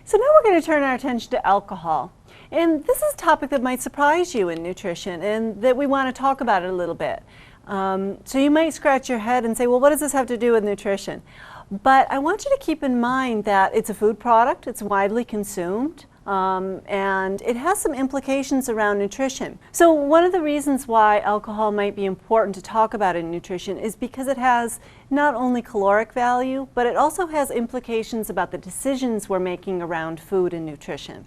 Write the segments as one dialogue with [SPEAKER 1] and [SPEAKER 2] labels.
[SPEAKER 1] So now we're going to turn our attention to alcohol. And this is a topic that might surprise you in nutrition and that we want to talk about it a little bit. So you might scratch your head and say, well, what does this have to do with nutrition? But I want you to keep in mind that it's a food product, it's widely consumed, and it has some implications around nutrition. So one of the reasons why alcohol might be important to talk about in nutrition is because it has not only caloric value, but it also has implications about the decisions we're making around food and nutrition.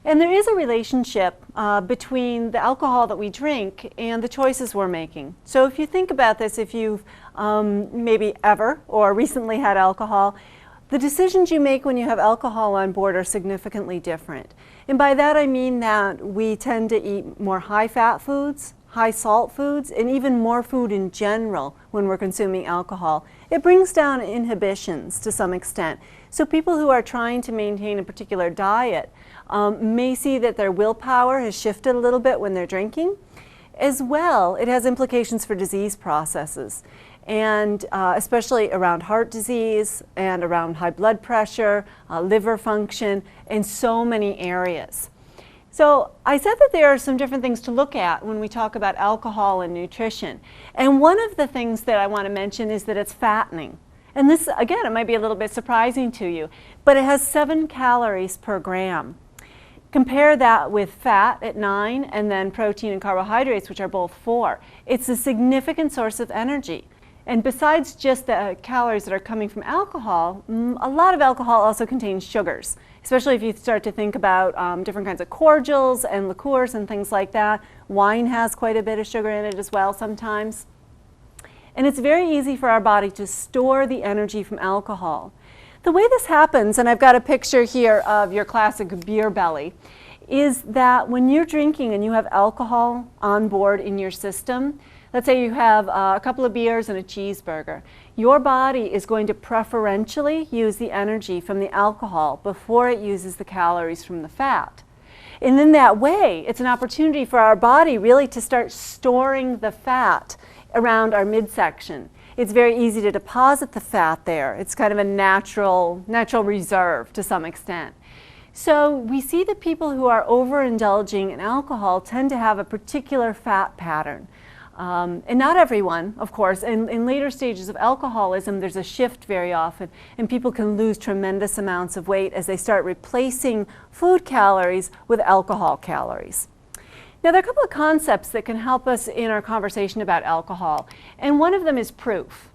[SPEAKER 1] And there is a relationship between the alcohol that we drink and the choices we're making. So if you think about this, if you've maybe ever or recently had alcohol, the decisions you make when you have alcohol on board are significantly different. And by that I mean that we tend to eat more high-fat foods, high-salt foods, and even more food in general when we're consuming alcohol. It brings down inhibitions to some extent. So people who are trying to maintain a particular diet may see that their willpower has shifted a little bit when they're drinking. As well, it has implications for disease processes, and especially around heart disease and around high blood pressure, liver function, and so many areas. So I said that there are some different things to look at when we talk about alcohol and nutrition. And one of the things that I want to mention is that it's fattening. And this, again, it might be a little bit surprising to you, but it has 7 calories per gram. Compare that with fat at 9 and then protein and carbohydrates, which are both 4. It's a significant source of energy. And besides just the calories that are coming from alcohol, a lot of alcohol also contains sugars, especially if you start to think about different kinds of cordials and liqueurs and things like that. Wine has quite a bit of sugar in it as well sometimes. And it's very easy for our body to store the energy from alcohol. The way this happens, and I've got a picture here of your classic beer belly, is that when you're drinking and you have alcohol on board in your system, let's say you have a couple of beers and a cheeseburger, your body is going to preferentially use the energy from the alcohol before it uses the calories from the fat. And in that way, it's an opportunity for our body really to start storing the fat around our midsection. It's very easy to deposit the fat there. It's kind of a natural reserve to some extent. So we see that people who are overindulging in alcohol tend to have a particular fat pattern. And not everyone, of course. In later stages of alcoholism, there's a shift very often, and people can lose tremendous amounts of weight as they start replacing food calories with alcohol calories. Now, there are a couple of concepts that can help us in our conversation about alcohol, and one of them is proof.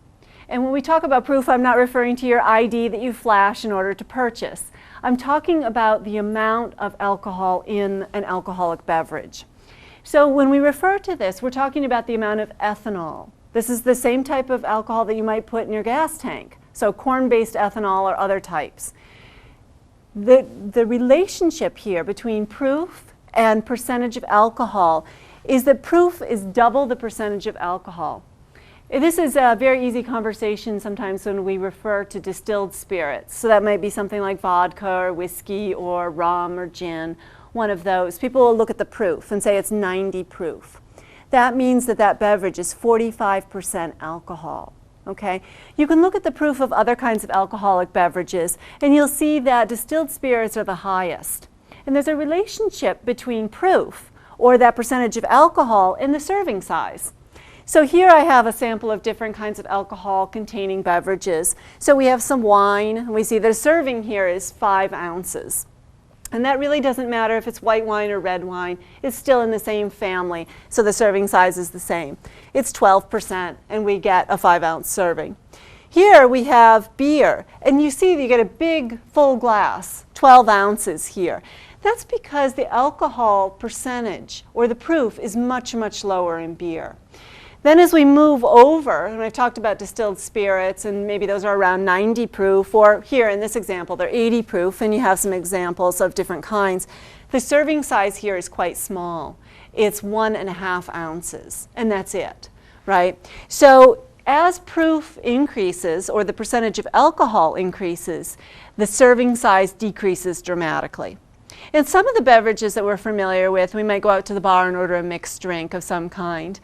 [SPEAKER 1] And when we talk about proof, I'm not referring to your ID that you flash in order to purchase. I'm talking about the amount of alcohol in an alcoholic beverage. So when we refer to this, we're talking about the amount of ethanol. This is the same type of alcohol that you might put in your gas tank, so corn-based ethanol or other types. The relationship here between proof and percentage of alcohol is that proof is double the percentage of alcohol. This is a very easy conversation sometimes when we refer to distilled spirits. So that might be something like vodka or whiskey or rum or gin, one of those. People will look at the proof and say it's 90 proof. That means that that beverage is 45% alcohol. Okay? You can look at the proof of other kinds of alcoholic beverages and you'll see that distilled spirits are the highest. And there's a relationship between proof, or that percentage of alcohol, and the serving size. So here I have a sample of different kinds of alcohol-containing beverages. So we have some wine, and we see the serving here is 5 ounces. And that really doesn't matter if it's white wine or red wine. It's still in the same family, so the serving size is the same. It's 12%, and we get a 5-ounce serving. Here we have beer, and you see that you get a big full glass, 12 ounces here. That's because the alcohol percentage, or the proof, is much, much lower in beer. Then as we move over, and I've talked about distilled spirits, and maybe those are around 90 proof, or here in this example, they're 80 proof, and you have some examples of different kinds. The serving size here is quite small. It's 1.5 ounces, and that's it, right? So as proof increases, or the percentage of alcohol increases, the serving size decreases dramatically. In some of the beverages that we're familiar with, we might go out to the bar and order a mixed drink of some kind.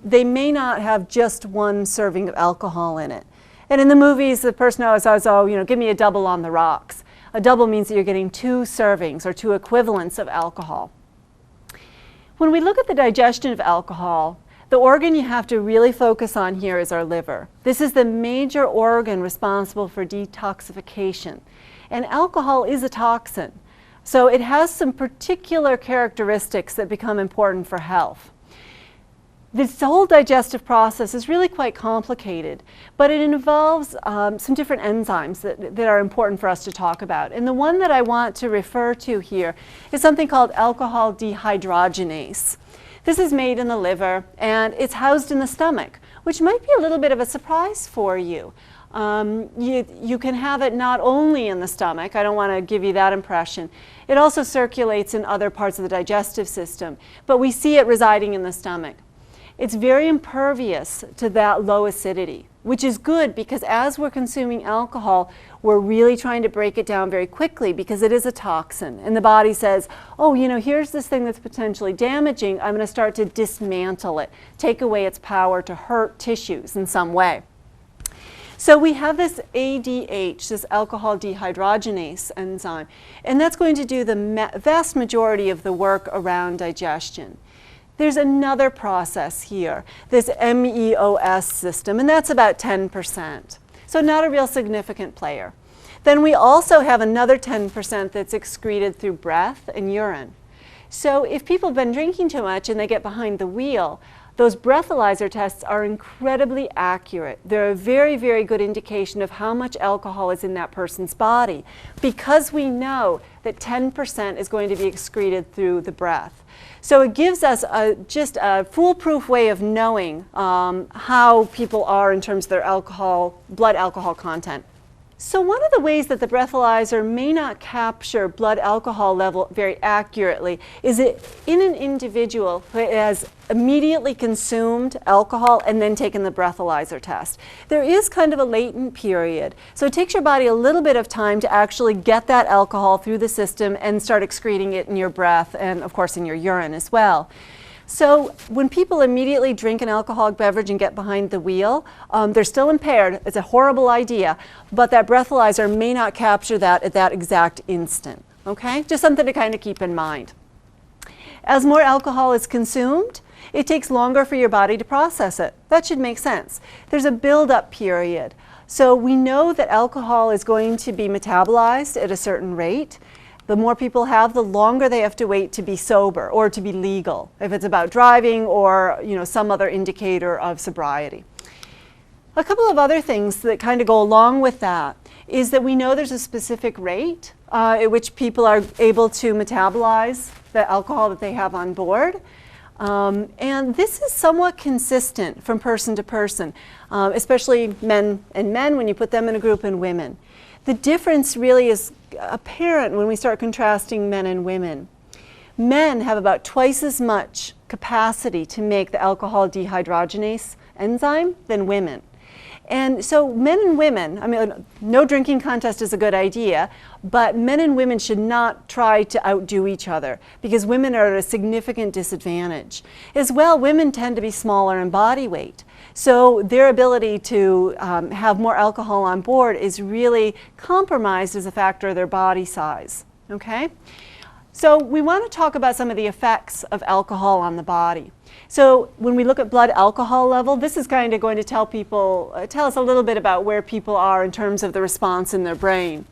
[SPEAKER 1] They may not have just one serving of alcohol in it. And in the movies, the person always says, oh, give me a double on the rocks. A double means that you're getting 2 servings or 2 equivalents of alcohol. When we look at the digestion of alcohol, the organ you have to really focus on here is our liver. This is the major organ responsible for detoxification. And alcohol is a toxin, so it has some particular characteristics that become important for health. This whole digestive process is really quite complicated, but it involves some different enzymes that are important for us to talk about. And the one that I want to refer to here is something called alcohol dehydrogenase. This is made in the liver, and it's housed in the stomach, which might be a little bit of a surprise for you. You can have it not only in the stomach. I don't want to give you that impression. It also circulates in other parts of the digestive system, but we see it residing in the stomach. It's very impervious to that low acidity, which is good because as we're consuming alcohol, we're really trying to break it down very quickly because it is a toxin. And the body says, oh, you know, here's this thing that's potentially damaging. I'm going to start to dismantle it, take away its power to hurt tissues in some way. So we have this ADH, this alcohol dehydrogenase enzyme, and that's going to do the vast majority of the work around digestion. There's another process here, this MEOS system, and that's about 10%. So not a real significant player. Then we also have another 10% that's excreted through breath and urine. So if people have been drinking too much and they get behind the wheel, those breathalyzer tests are incredibly accurate. They're a very, very good indication of how much alcohol is in that person's body because we know that 10% is going to be excreted through the breath. So it gives us just a foolproof way of knowing how people are in terms of their blood alcohol content. So one of the ways that the breathalyzer may not capture blood alcohol level very accurately is in an individual who has immediately consumed alcohol and then taken the breathalyzer test. There is kind of a latent period. So it takes your body a little bit of time to actually get that alcohol through the system and start excreting it in your breath and of course in your urine as well. So when people immediately drink an alcoholic beverage and get behind the wheel, they're still impaired. It's a horrible idea, but that breathalyzer may not capture that at that exact instant. Okay? Just something to kind of keep in mind. As more alcohol is consumed, it takes longer for your body to process it. That should make sense. There's a build-up period. So we know that alcohol is going to be metabolized at a certain rate. The more people have, the longer they have to wait to be sober or to be legal, if it's about driving or some other indicator of sobriety. A couple of other things that kind of go along with that is that we know there's a specific rate at which people are able to metabolize the alcohol that they have on board. And this is somewhat consistent from person to person, especially men and men when you put them in a group and women. The difference really is apparent when we start contrasting men and women. Men have about twice as much capacity to make the alcohol dehydrogenase enzyme than women. And so men and women, I mean, no drinking contest is a good idea, but men and women should not try to outdo each other because women are at a significant disadvantage. As well, women tend to be smaller in body weight. So their ability to have more alcohol on board is really compromised as a factor of their body size. Okay? So we want to talk about some of the effects of alcohol on the body. So when we look at blood alcohol level, this is kind of going to tell us a little bit about where people are in terms of the response in their brain.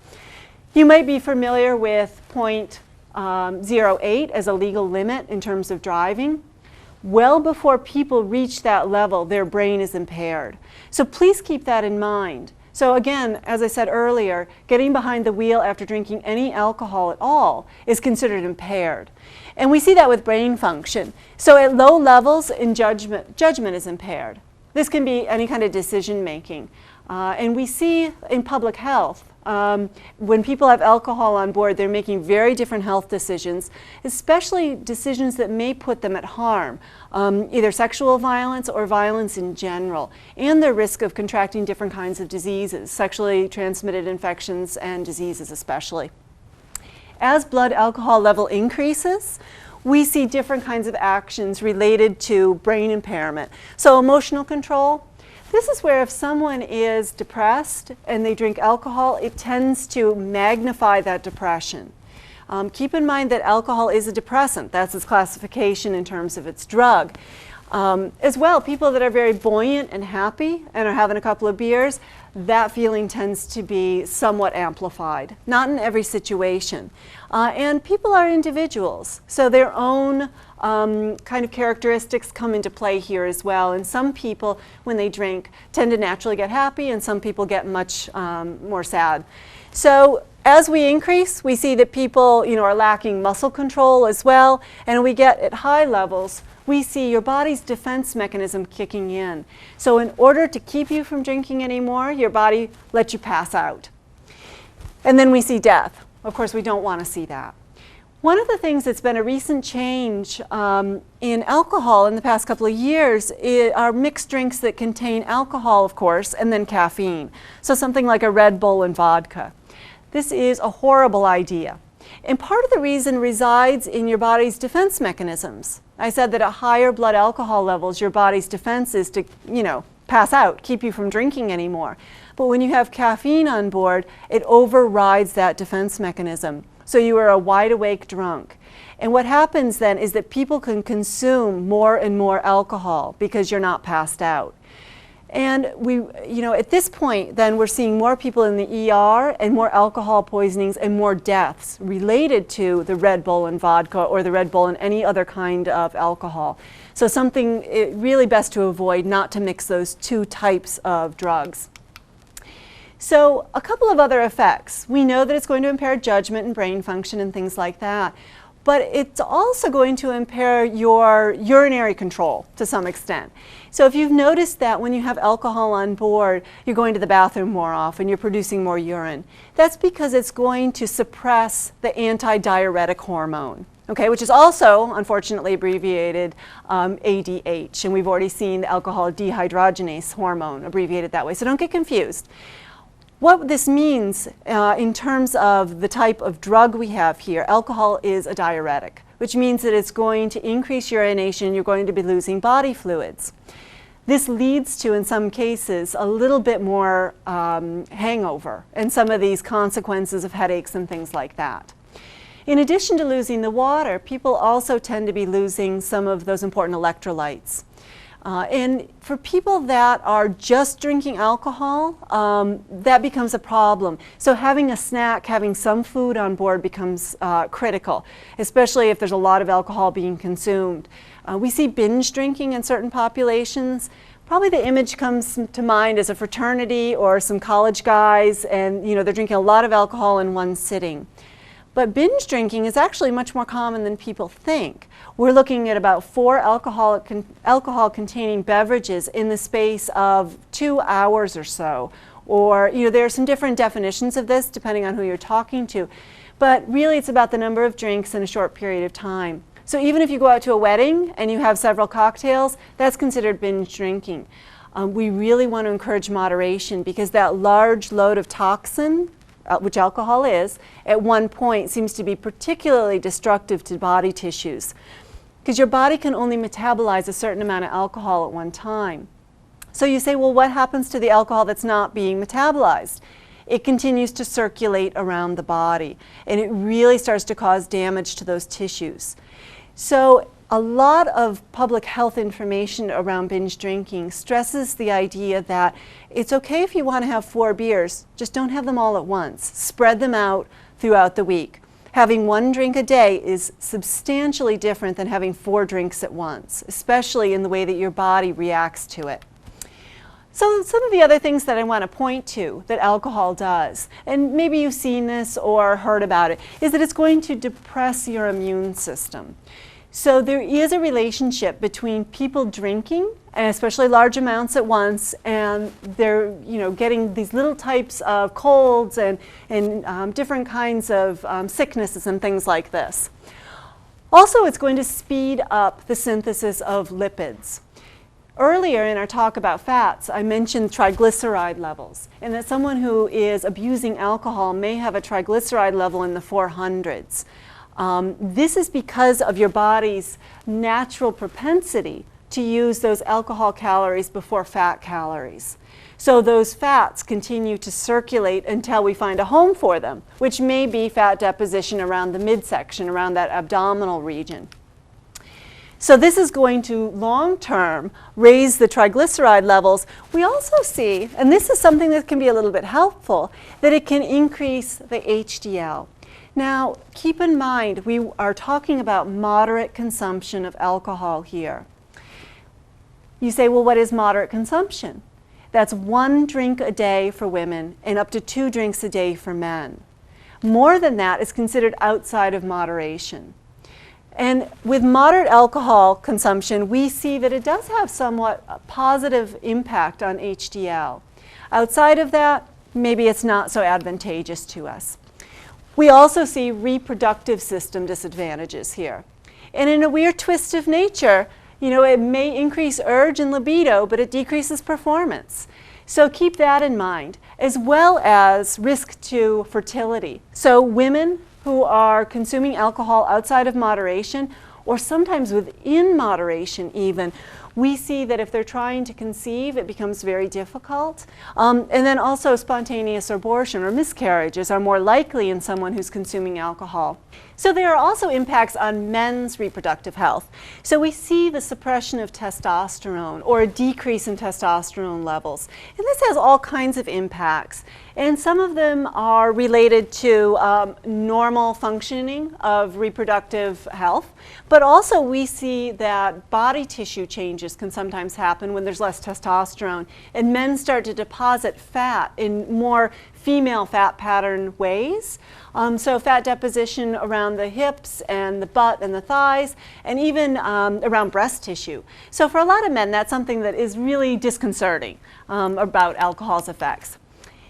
[SPEAKER 1] You might be familiar with 0.08 as a legal limit in terms of driving. Well before people reach that level, their brain is impaired. So please keep that in mind. So again, as I said earlier, getting behind the wheel after drinking any alcohol at all is considered impaired. And we see that with brain function. So at low levels in judgment is impaired. This can be any kind of decision making. And we see in public health, when people have alcohol on board, they're making very different health decisions, especially decisions that may put them at harm, either sexual violence or violence in general, and the risk of contracting different kinds of diseases, sexually transmitted infections and diseases especially. As blood alcohol level increases, we see different kinds of actions related to brain impairment. So emotional control, This is where if someone is depressed and they drink alcohol, it tends to magnify that depression. Keep in mind that alcohol is a depressant. That's its classification in terms of its drug. As well, people that are very buoyant and happy and are having a couple of beers, that feeling tends to be somewhat amplified. Not in every situation. And people are individuals, so their own kind of characteristics come into play here as well. And some people, when they drink, tend to naturally get happy, and some people get much more sad. So as we increase, we see that people, are lacking muscle control as well, and we get at high levels, we see your body's defense mechanism kicking in. So in order to keep you from drinking anymore, your body lets you pass out. And then we see death. Of course, we don't want to see that. One of the things that's been a recent change in alcohol in the past couple of years are mixed drinks that contain alcohol, of course, and then caffeine. So something like a Red Bull and vodka. This is a horrible idea. And part of the reason resides in your body's defense mechanisms. I said that at higher blood alcohol levels, your body's defense is to, pass out, keep you from drinking anymore. But when you have caffeine on board, it overrides that defense mechanism. So you are a wide awake drunk. And what happens then is that people can consume more and more alcohol because you're not passed out. And at this point, then we're seeing more people in the ER and more alcohol poisonings and more deaths related to the Red Bull and vodka or the Red Bull and any other kind of alcohol. So something really best to avoid, not to mix those two types of drugs. So a couple of other effects. We know that it's going to impair judgment and brain function and things like that. But it's also going to impair your urinary control to some extent. So if you've noticed that when you have alcohol on board, you're going to the bathroom more often, you're producing more urine. That's because it's going to suppress the antidiuretic hormone, okay, which is also, unfortunately, abbreviated ADH. And we've already seen the alcohol dehydrogenase hormone abbreviated that way. So don't get confused. What this means in terms of the type of drug we have here, alcohol is a diuretic, which means that it's going to increase urination and you're going to be losing body fluids. This leads to, in some cases, a little bit more hangover and some of these consequences of headaches and things like that. In addition to losing the water, people also tend to be losing some of those important electrolytes. And for people that are just drinking alcohol, that becomes a problem. So having a snack, having some food on board becomes critical, especially if there's a lot of alcohol being consumed. We see binge drinking in certain populations. Probably the image comes to mind as a fraternity or some college guys, and they're drinking a lot of alcohol in one sitting. But binge drinking is actually much more common than people think. We're looking at about 4 alcohol-containing beverages in the space of 2 hours or so. Or, there are some different definitions of this depending on who you're talking to. But really it's about the number of drinks in a short period of time. So even if you go out to a wedding and you have several cocktails, that's considered binge drinking. We really want to encourage moderation because that large load of toxin, which alcohol is, at one point seems to be particularly destructive to body tissues. Because your body can only metabolize a certain amount of alcohol at one time. So you say, well, what happens to the alcohol that's not being metabolized? It continues to circulate around the body, and it really starts to cause damage to those tissues. So a lot of public health information around binge drinking stresses the idea that it's okay if you want to have 4 beers, just don't have them all at once. Spread them out throughout the week. Having 1 drink a day is substantially different than having 4 drinks at once, especially in the way that your body reacts to it. So some of the other things that I want to point to that alcohol does, and maybe you've seen this or heard about it, is that it's going to depress your immune system. So there is a relationship between people drinking, and especially large amounts at once, and they're getting these little types of colds and different kinds of sicknesses and things like this. Also, it's going to speed up the synthesis of lipids. Earlier in our talk about fats, I mentioned triglyceride levels, and that someone who is abusing alcohol may have a triglyceride level in the 400s. This is because of your body's natural propensity to use those alcohol calories before fat calories. So those fats continue to circulate until we find a home for them, which may be fat deposition around the midsection, around that abdominal region. So this is going to long-term raise the triglyceride levels. We also see, and this is something that can be a little bit helpful, that it can increase the HDL. Now, keep in mind, we are talking about moderate consumption of alcohol here. You say, well, what is moderate consumption? That's 1 drink a day for women and up to 2 drinks a day for men. More than that is considered outside of moderation. And with moderate alcohol consumption, we see that it does have somewhat a positive impact on HDL. Outside of that, maybe it's not so advantageous to us. We also see reproductive system disadvantages here. And in a weird twist of nature, you know, it may increase urge and libido, but it decreases performance. So keep that in mind, as well as risk to fertility. So women who are consuming alcohol outside of moderation, or sometimes within moderation even, we see that if they're trying to conceive, it becomes very difficult. And then also spontaneous abortion or miscarriages are more likely in someone who's consuming alcohol. So there are also impacts on men's reproductive health. So we see the suppression of testosterone or a decrease in testosterone levels. And this has all kinds of impacts. And some of them are related to normal functioning of reproductive health. But also we see that body tissue changes can sometimes happen when there's less testosterone. And men start to deposit fat in more female fat pattern ways. So fat deposition around the hips and the butt and the thighs, and even around breast tissue. So for a lot of men, that's something that is really disconcerting about alcohol's effects.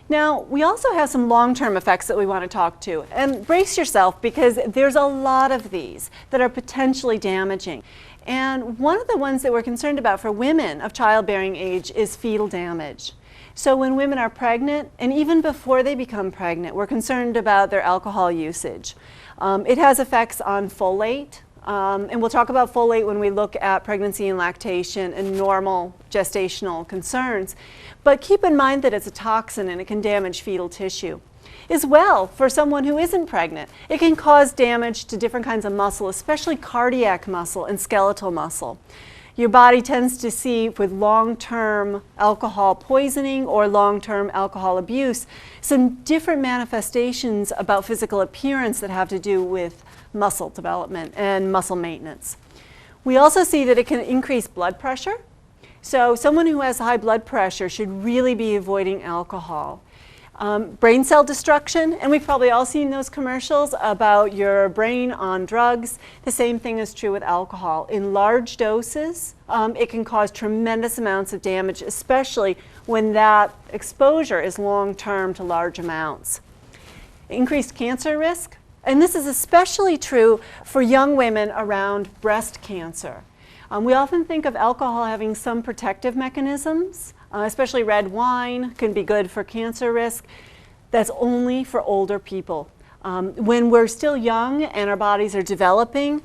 [SPEAKER 1] Now, we also have some long-term effects that we want to talk to. And brace yourself, because there's a lot of these that are potentially damaging. And one of the ones that we're concerned about for women of childbearing age is fetal damage. So when women are pregnant, and even before they become pregnant, we're concerned about their alcohol usage. It has effects on folate, and we'll talk about folate when we look at pregnancy and lactation and normal gestational concerns. But keep in mind that it's a toxin and it can damage fetal tissue. As well, for someone who isn't pregnant, it can cause damage to different kinds of muscle, especially cardiac muscle and skeletal muscle. Your body tends to see, with long-term alcohol poisoning or long-term alcohol abuse, some different manifestations about physical appearance that have to do with muscle development and muscle maintenance. We also see that it can increase blood pressure. So someone who has high blood pressure should really be avoiding alcohol. Brain cell destruction, and we've probably all seen those commercials about your brain on drugs. The same thing is true with alcohol. In large doses, it can cause tremendous amounts of damage, especially when that exposure is long-term to large amounts. Increased cancer risk, and this is especially true for young women around breast cancer. We often think of alcohol having some protective mechanisms. Especially red wine can be good for cancer risk. That's only for older people. When we're still young and our bodies are developing,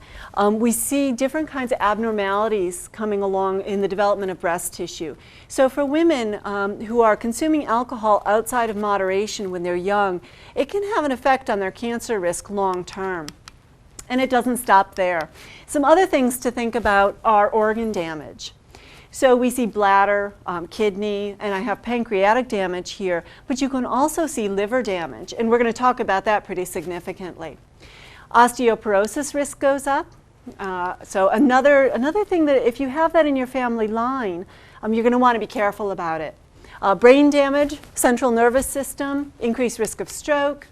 [SPEAKER 1] we see different kinds of abnormalities coming along in the development of breast tissue. So for women who are consuming alcohol outside of moderation when they're young, it can have an effect on their cancer risk long term. And it doesn't stop there. Some other things to think about are organ damage. So we see bladder, kidney, and I have pancreatic damage here, but you can also see liver damage, and we're going to talk about that pretty significantly. Osteoporosis risk goes up. So another thing that if you have that in your family line, you're going to want to be careful about it. Brain damage, central nervous system, increased risk of stroke.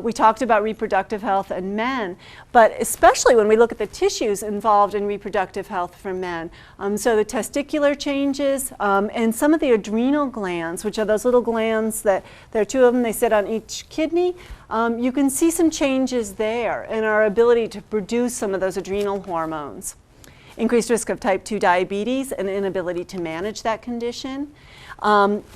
[SPEAKER 1] We talked about reproductive health in men, but especially when we look at the tissues involved in reproductive health for men. So the testicular changes and some of the adrenal glands, which are those little glands that there are 2 of them, they sit on each kidney. You can see some changes there in our ability to produce some of those adrenal hormones. increased risk of type 2 diabetes and inability to manage that condition.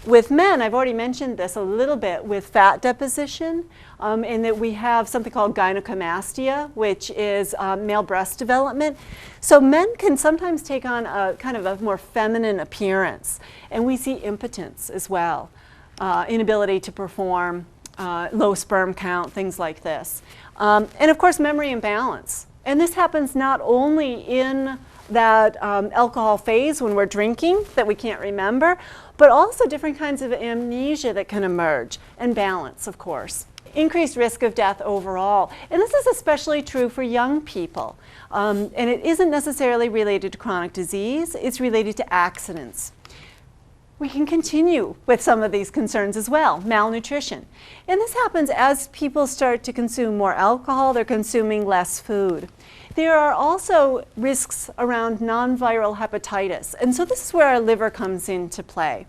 [SPEAKER 1] With men, I've already mentioned this a little bit with fat deposition, in that we have something called gynecomastia, which is male breast development. So men can sometimes take on a kind of a more feminine appearance, and we see impotence as well, inability to perform, low sperm count, things like this. And of course, memory imbalance. And this happens not only in that alcohol phase when we're drinking that we can't remember, but also different kinds of amnesia that can emerge, and balance, of course. Increased risk of death overall. And this is especially true for young people. And it isn't necessarily related to chronic disease, it's related to accidents. We can continue with some of these concerns as well, malnutrition. And this happens as people start to consume more alcohol, they're consuming less food. There are also risks around non-viral hepatitis, and so this is where our liver comes into play.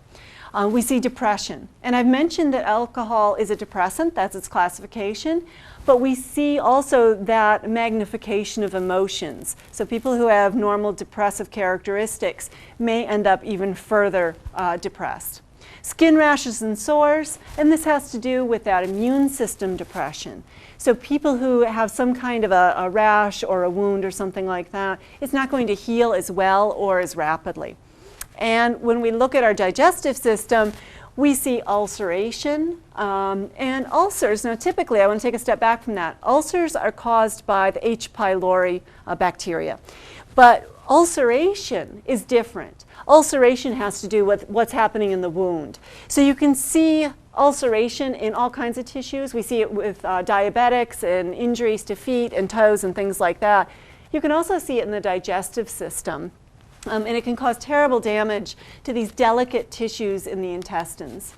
[SPEAKER 1] We see depression, and I've mentioned that alcohol is a depressant, that's its classification, but we see also that magnification of emotions. So people who have normal depressive characteristics may end up even further depressed. Skin rashes and sores, and this has to do with that immune system depression. So people who have some kind of a rash or a wound or something like that, it's not going to heal as well or as rapidly. And when we look at our digestive system, we see ulceration and ulcers. Now typically, I want to take a step back from that. Ulcers are caused by the H. pylori bacteria. But ulceration is different. Ulceration has to do with what's happening in the wound. So you can see ulceration in all kinds of tissues. We see it with diabetics and injuries to feet and toes and things like that. You can also see it in the digestive system. And it can cause terrible damage to these delicate tissues in the intestines.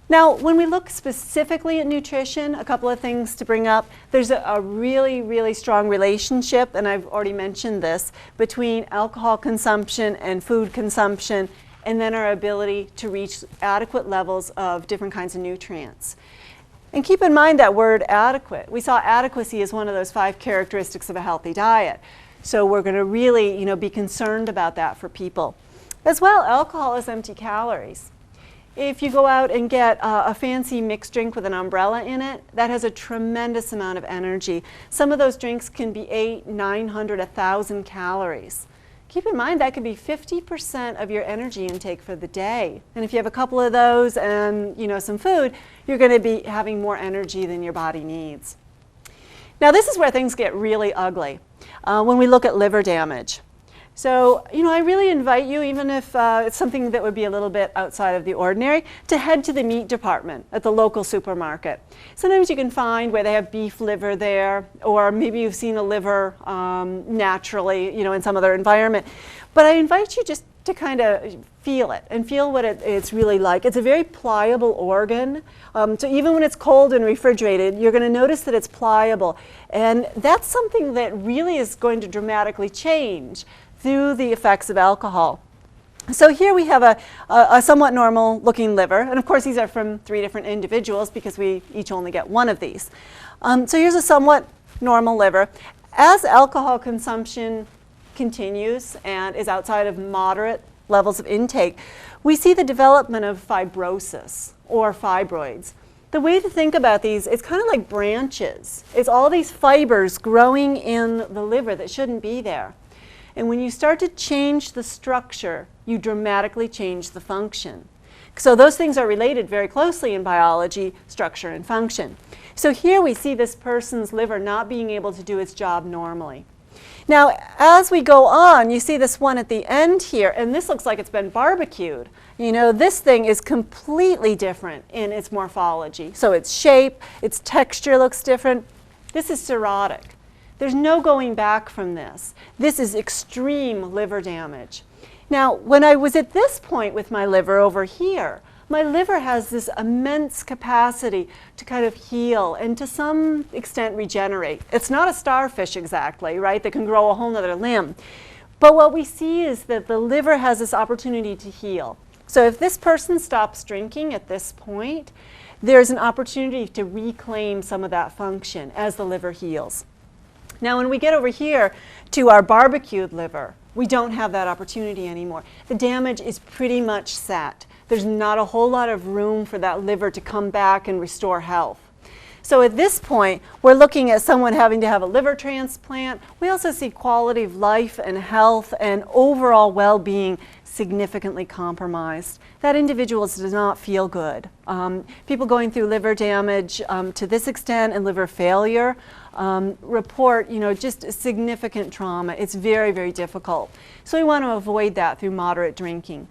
[SPEAKER 1] Now, when we look specifically at nutrition, a couple of things to bring up. There's a really, really strong relationship, and I've already mentioned this, between alcohol consumption and food consumption, and then our ability to reach adequate levels of different kinds of nutrients. And keep in mind that word adequate. We saw adequacy as one of those 5 characteristics of a healthy diet. So we're going to really, be concerned about that for people. As well, alcohol is empty calories. If you go out and get a fancy mixed drink with an umbrella in it, that has a tremendous amount of energy. Some of those drinks can be 800, 900, 1,000 calories. Keep in mind that could be 50% of your energy intake for the day. And if you have a couple of those and some food, you're going to be having more energy than your body needs. Now this is where things get really ugly. When we look at liver damage. So, I really invite you, even if it's something that would be a little bit outside of the ordinary, to head to the meat department at the local supermarket. Sometimes you can find where they have beef liver there, or maybe you've seen a liver naturally, in some other environment. But I invite you just to kind of feel it and feel what it's really like. It's a very pliable organ. So even when it's cold and refrigerated, you're going to notice that it's pliable. And that's something that really is going to dramatically change through the effects of alcohol. So here we have a somewhat normal looking liver. And of course, these are from 3 different individuals because we each only get one of these. So here's a somewhat normal liver. As alcohol consumption continues and is outside of moderate levels of intake, we see the development of fibrosis or fibroids. The way to think about these, it's kind of like branches. It's all these fibers growing in the liver that shouldn't be there. And when you start to change the structure, you dramatically change the function. So those things are related very closely in biology, structure and function. So here we see this person's liver not being able to do its job normally. Now, as we go on, you see this one at the end here, and this looks like it's been barbecued. This thing is completely different in its morphology. So its shape, its texture looks different. This is cirrhotic. There's no going back from this. This is extreme liver damage. Now, when I was at this point with my liver over here, my liver has this immense capacity to kind of heal and to some extent regenerate. It's not a starfish exactly, right, that can grow a whole nother limb. But what we see is that the liver has this opportunity to heal. So if this person stops drinking at this point, there's an opportunity to reclaim some of that function as the liver heals. Now when we get over here to our barbecued liver, we don't have that opportunity anymore. The damage is pretty much set. There's not a whole lot of room for that liver to come back and restore health. So at this point, we're looking at someone having to have a liver transplant. We also see quality of life and health and overall well-being significantly compromised. That individual does not feel good. People going through liver damage to this extent and liver failure report, just significant trauma. It's very, very difficult. So we want to avoid that through moderate drinking.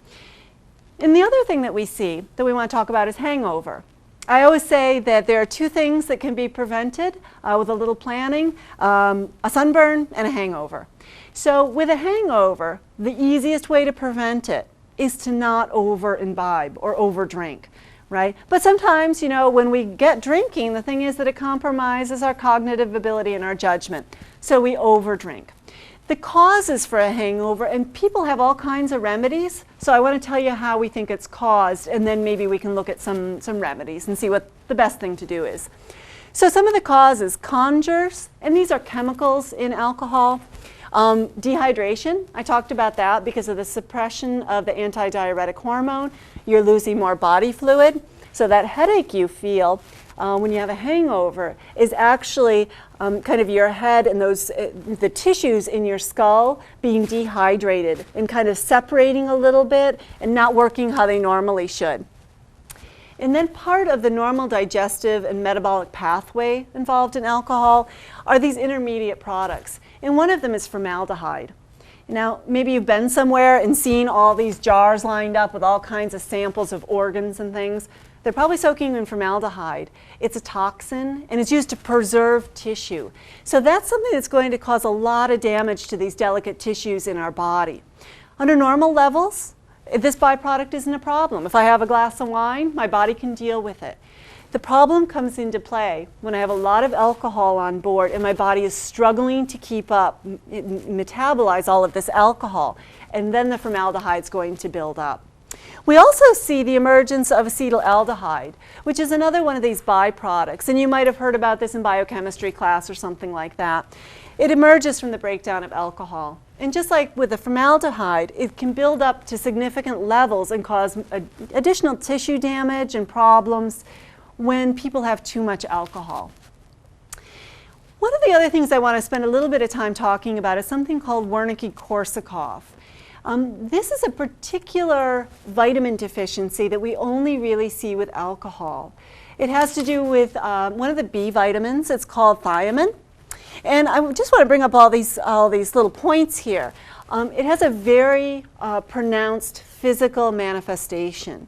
[SPEAKER 1] And the other thing that we see that we want to talk about is hangover. I always say that there are two things that can be prevented with a little planning, a sunburn and a hangover. So with a hangover, the easiest way to prevent it is to not over imbibe or over drink, right? But sometimes, when we get drinking, the thing is that it compromises our cognitive ability and our judgment. So we over drink. The causes for a hangover, and people have all kinds of remedies, so I want to tell you how we think it's caused, and then maybe we can look at some remedies and see what the best thing to do is. So some of the causes, conjures, and these are chemicals in alcohol. Dehydration, I talked about that because of the suppression of the antidiuretic hormone. You're losing more body fluid, so that headache you feel when you have a hangover is actually kind of your head and the tissues in your skull being dehydrated and kind of separating a little bit and not working how they normally should. And then part of the normal digestive and metabolic pathway involved in alcohol are these intermediate products. And one of them is formaldehyde. Now, maybe you've been somewhere and seen all these jars lined up with all kinds of samples of organs and things. They're probably soaking in formaldehyde. It's a toxin, and it's used to preserve tissue. So that's something that's going to cause a lot of damage to these delicate tissues in our body. Under normal levels, this byproduct isn't a problem. If I have a glass of wine, my body can deal with it. The problem comes into play when I have a lot of alcohol on board and my body is struggling to keep up, metabolize all of this alcohol, and then the formaldehyde is going to build up. We also see the emergence of acetaldehyde, which is another one of these byproducts, and you might have heard about this in biochemistry class or something like that. It emerges from the breakdown of alcohol. And just like with the formaldehyde, it can build up to significant levels and cause additional tissue damage and problems when people have too much alcohol. One of the other things I want to spend a little bit of time talking about is something called Wernicke-Korsakoff. This is a particular vitamin deficiency that we only really see with alcohol. It has to do with one of the B vitamins. It's called thiamine. And I just want to bring up all these little points here. It has a very pronounced physical manifestation.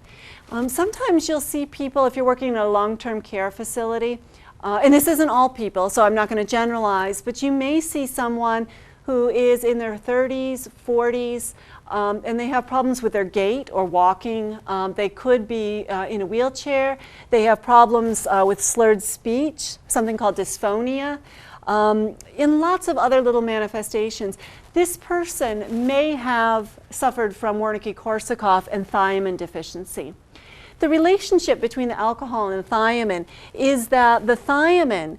[SPEAKER 1] Sometimes you'll see people, if you're working in a long-term care facility, and this isn't all people, so I'm not going to generalize, but you may see someone who is in their 30s, 40s, and they have problems with their gait or walking. They could be in a wheelchair. They have problems with slurred speech, something called dysphonia, in lots of other little manifestations. This person may have suffered from Wernicke-Korsakoff and thiamine deficiency. The relationship between the alcohol and the thiamine is that the thiamine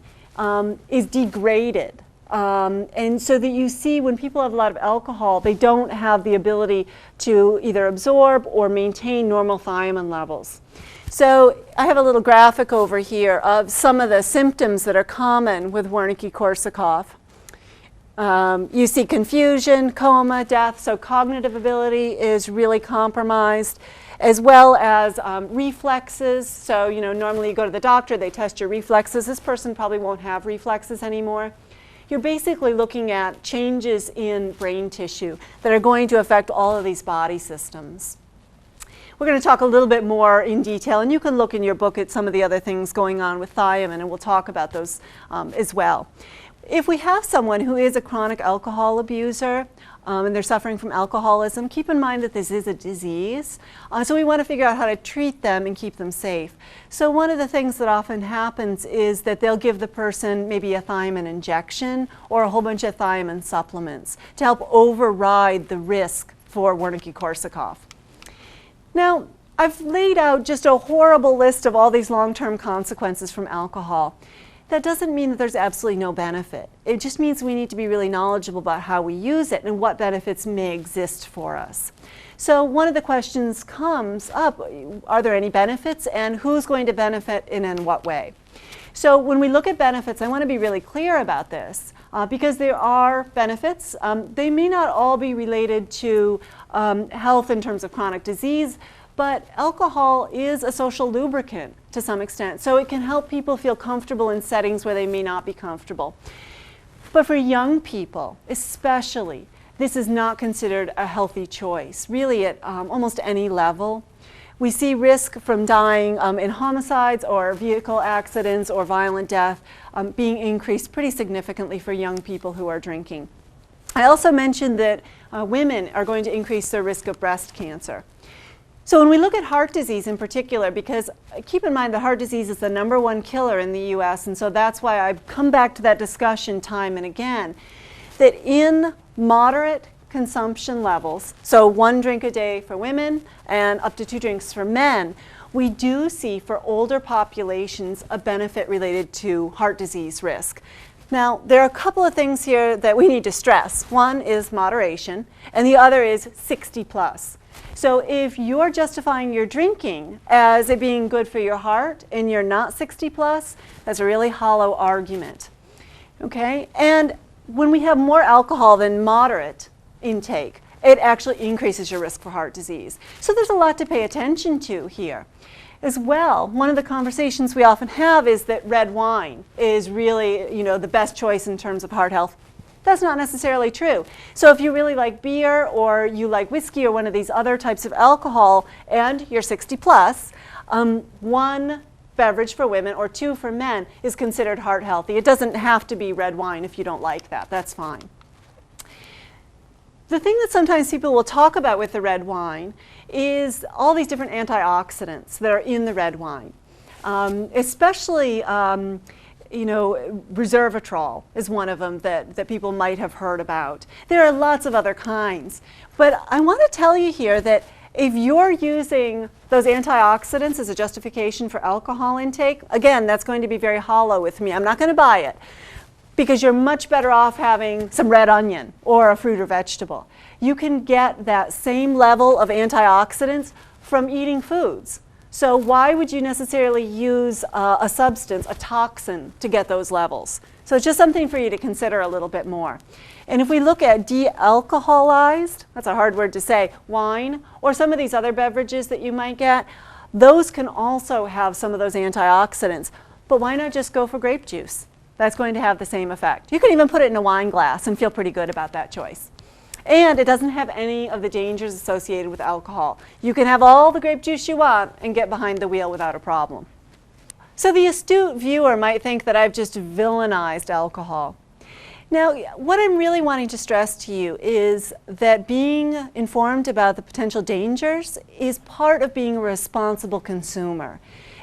[SPEAKER 1] is degraded. And so that you see when people have a lot of alcohol, they don't have the ability to either absorb or maintain normal thiamine levels. So I have a little graphic over here of some of the symptoms that are common with Wernicke-Korsakoff. You see confusion, coma, death, so cognitive ability is really compromised, as well as reflexes. So, normally you go to the doctor, they test your reflexes. This person probably won't have reflexes anymore. You're basically looking at changes in brain tissue that are going to affect all of these body systems. We're going to talk a little bit more in detail, and you can look in your book at some of the other things going on with thiamine, and we'll talk about those as well. If we have someone who is a chronic alcohol abuser and they're suffering from alcoholism, keep in mind that this is a disease. So we want to figure out how to treat them and keep them safe. So one of the things that often happens is that they'll give the person maybe a thiamine injection or a whole bunch of thiamine supplements to help override the risk for Wernicke-Korsakoff. Now, I've laid out just a horrible list of all these long-term consequences from alcohol. that doesn't mean that there's absolutely no benefit. It just means we need to be really knowledgeable about how we use it and what benefits may exist for us. So one of the questions comes up, are there any benefits and who's going to benefit and in what way? So when we look at benefits, I want to be really clear about this because there are benefits. They may not all be related to health in terms of chronic disease, but alcohol is a social lubricant to some extent, so it can help people feel comfortable in settings where they may not be comfortable. But for young people, especially, this is not considered a healthy choice, really at almost any level. We see risk from dying in homicides or vehicle accidents or violent death being increased pretty significantly for young people who are drinking. I also mentioned that women are going to increase their risk of breast cancer. So when we look at heart disease in particular, because keep in mind that heart disease is the #1 killer in the US, and so that's why I've come back to that discussion time and again, that in moderate consumption levels, so 1 drink a day for women and up to 2 drinks for men, we do see for older populations a benefit related to heart disease risk. Now, there are a couple of things here that we need to stress. One is moderation, and the other is 60 plus. So if you're justifying your drinking as it being good for your heart and you're not 60 plus, that's a really hollow argument. Okay? And when we have more alcohol than moderate intake, it actually increases your risk for heart disease. So there's a lot to pay attention to here. As well, one of the conversations we often have is that red wine is really, the best choice in terms of heart health. That's not necessarily true. So if you really like beer or you like whiskey or one of these other types of alcohol and you're 60 plus, 1 beverage for women or 2 for men is considered heart healthy. It doesn't have to be red wine if you don't like that. That's fine. The thing that sometimes people will talk about with the red wine is all these different antioxidants that are in the red wine, especially resveratrol is one of them that people might have heard about. There are lots of other kinds. But I want to tell you here that if you're using those antioxidants as a justification for alcohol intake, again, that's going to be very hollow with me. I'm not going to buy it because you're much better off having some red onion or a fruit or vegetable. You can get that same level of antioxidants from eating foods. So why would you necessarily use a substance, a toxin, to get those levels? So it's just something for you to consider a little bit more. And if we look at de-alcoholized, that's a hard word to say, wine, or some of these other beverages that you might get, those can also have some of those antioxidants. But why not just go for grape juice? That's going to have the same effect. You can even put it in a wine glass and feel pretty good about that choice. And it doesn't have any of the dangers associated with alcohol. You can have all the grape juice you want and get behind the wheel without a problem. So the astute viewer might think that I've just villainized alcohol. Now, what I'm really wanting to stress to you is that being informed about the potential dangers is part of being a responsible consumer.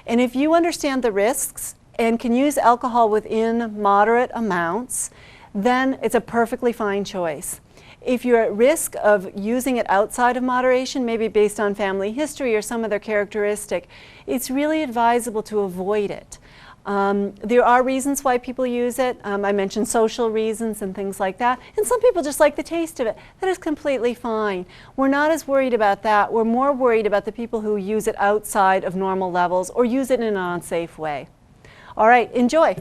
[SPEAKER 1] And if you understand the risks and can use alcohol within moderate amounts, then it's a perfectly fine choice. If you're at risk of using it outside of moderation, maybe based on family history or some other characteristic, it's really advisable to avoid it. There are reasons why people use it. I mentioned social reasons and things like that. And some people just like the taste of it. That is completely fine. We're not as worried about that. We're more worried about the people who use it outside of normal levels or use it in an unsafe way. All right, enjoy.